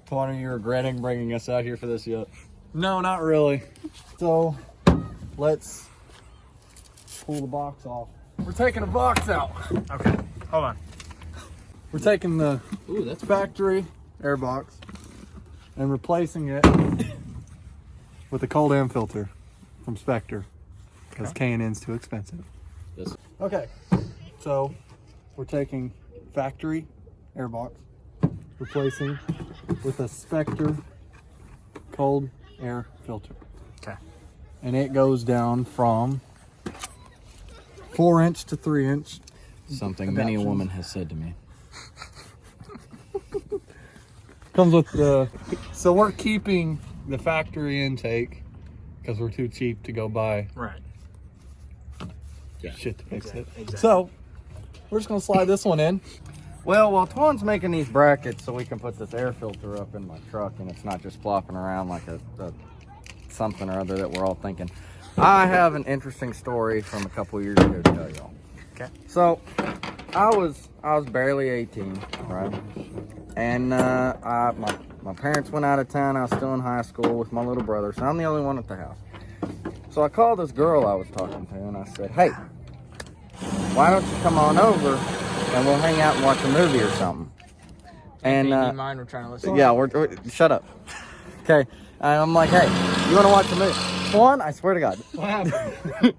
Twan, are you regretting bringing us out here for this yet? No, not really. So, let's pull the box off. We're taking a box out. Okay, hold on. We're taking the factory air box and replacing it with a cold air filter from Spectre because K&N's too expensive. Yes. Okay, so we're taking factory air box, replacing with a Spectre cold air filter. Okay. And it goes down from 4-inch to 3-inch. Something many a woman has said to me. Comes with the, so we're keeping the factory intake because we're too cheap to go buy shit to fix it. Exactly. So we're just gonna slide this one in. Well, while Twan's making these brackets so we can put this air filter up in my truck and it's not just flopping around like a something or other that we're all thinking, I have an interesting story from a couple years ago to tell y'all. Okay. So I was barely 18, right? And my parents went out of town. I was still in high school with my little brother, so I'm the only one at the house. So I called this girl I was talking to, and I said, "Hey, why don't you come on over and we'll hang out and watch a movie or something?" And mind, we're trying to listen. yeah, we're shut up. Okay, and I'm like, "Hey, you want to watch a movie?" One, I swear to God. What happened?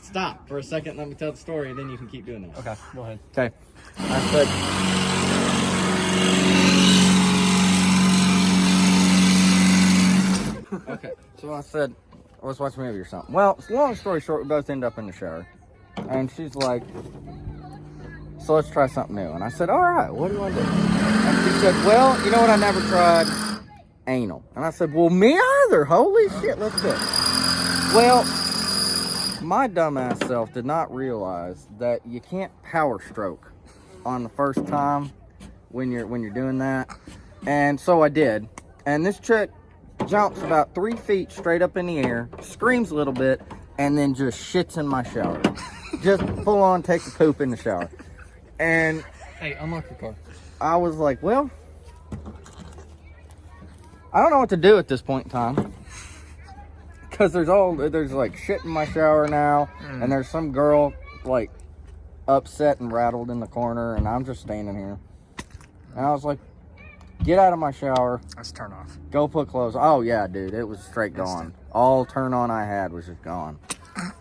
Stop for a second. Let me tell the story, and then you can keep doing that. Okay, go ahead. Okay. I said. Okay, so I said, let's watch a movie or something. Well, long story short, we both end up in the shower. And she's like, so let's try something new. And I said, all right, what do you want to do? And she said, well, you know what, I never tried anal. And I said, well, me either. Holy shit, let's do it. Well, my dumbass self did not realize that you can't power stroke on the first time when you're doing that. And so I did. And this chick jumps about 3 feet straight up in the air, screams a little bit, and then just shits in my shower. Just full on takes a poop in the shower. And Hey, unlock your car. I was like, well, I don't know what to do at this point in time. Because there's like shit in my shower now, and there's some girl like upset and rattled in the corner, and I'm just standing here. And I was like, get out of my shower. Let's turn off. Go put clothes on. Oh, yeah, dude. It was straight gone. All turn on I had was just gone.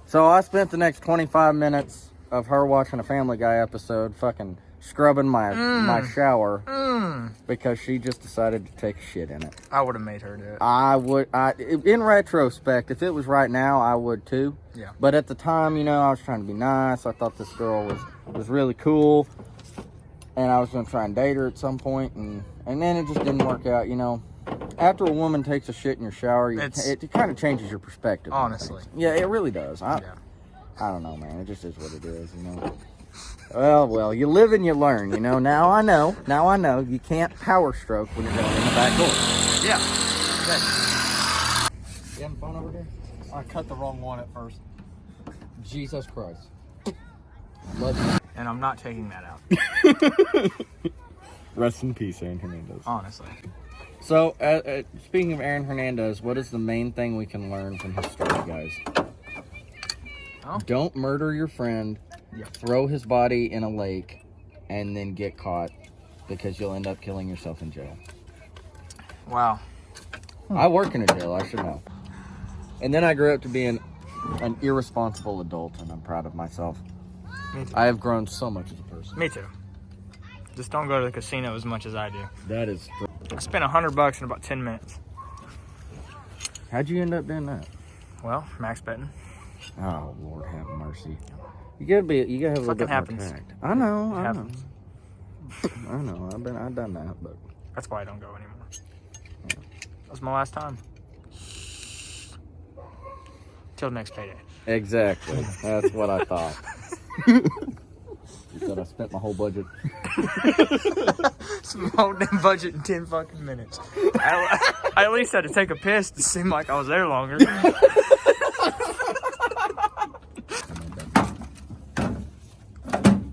So I spent the next 25 minutes of her watching a Family Guy episode fucking scrubbing my shower because she just decided to take a shit in it. I would have made her do it. In retrospect, if it was right now, I would too. Yeah. But at the time, you know, I was trying to be nice. I thought this girl was really cool. And I was going to try and date her at some point, and then it just didn't work out, you know. After a woman takes a shit in your shower, it kind of changes your perspective. Honestly. Yeah, it really does. I don't know, man. It just is what it is, you know. Well, you live and you learn, you know. Now I know. You can't power stroke when you're going in the back door. Yeah. Okay. You having fun over here? I cut the wrong one at first. Jesus Christ. Love you. And I'm not taking that out. Rest in peace, Aaron Hernandez. Honestly. So, speaking of Aaron Hernandez, what is the main thing we can learn from his story, guys? Oh. Don't murder your friend, throw his body in a lake, and then get caught because you'll end up killing yourself in jail. Wow. I work in a jail, I should know. And then I grew up to be an irresponsible adult, and I'm proud of myself. Me too. I have grown so much as a person. Me too. Just don't go to the casino as much as I do. That is... I spent $100 in about 10 minutes. How'd you end up doing that? Well, max betting. Oh, Lord have mercy. You gotta have a little bit more tact. I know. I know. I've done that, but That's why I don't go anymore. That was my last time. Till next payday. exactly. That's what I thought. You said I spent my whole budget. Some whole damn budget in 10 fucking minutes. I at least had to take a piss to seem like I was there longer.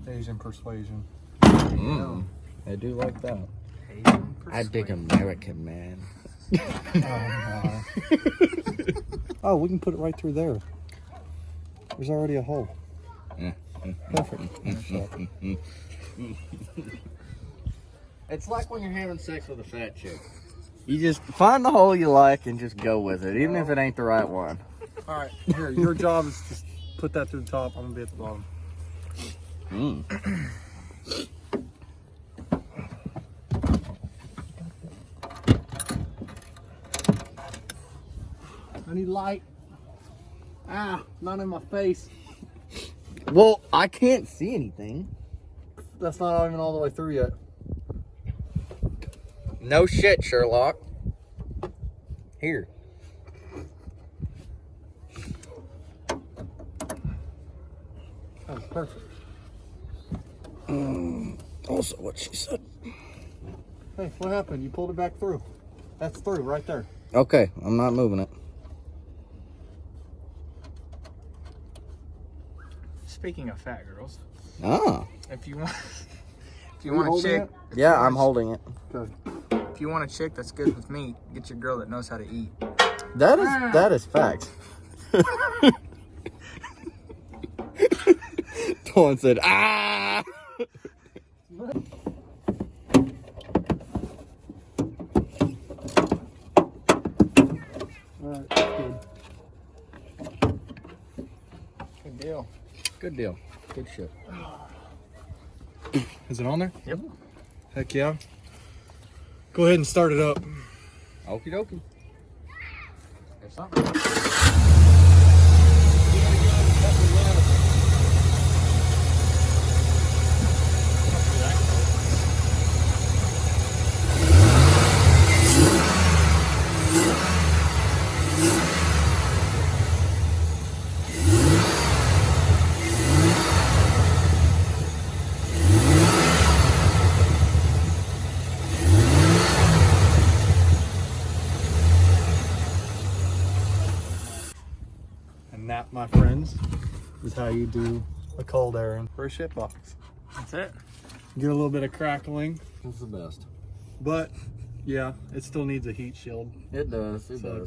Asian persuasion. I do like that. I dig American, man. Oh, oh, we can put it right through there. There's already a hole. Perfect. It's like when you're having sex with a fat chick. You just find the hole you like and just go with it, even if it ain't the right one. All right, here, your job is just put that through the top. I'm gonna be at the bottom. I need light. Ah, not in my face. Well, I can't see anything. That's not even all the way through yet. No shit, Sherlock. Here. Oh, perfect. Also what she said. Hey, what happened? You pulled it back through. That's through right there. Okay, I'm not moving it. Speaking of fat girls, if you want a chick, Yeah, I'm holding it. Okay. if you want a chick that's good with meat, get your girl that knows how to eat. That is facts. Dawn said, ah! All right, good. Good deal. Good deal. Good shit. Is it on there? Yep. Heck yeah. Go ahead and start it up. Okie dokie. There's something. And that, my friends, is how you do a cold airing for a shit box. That's it. Get a little bit of crackling, That's the best. but yeah, it still needs a heat shield. It does. It does.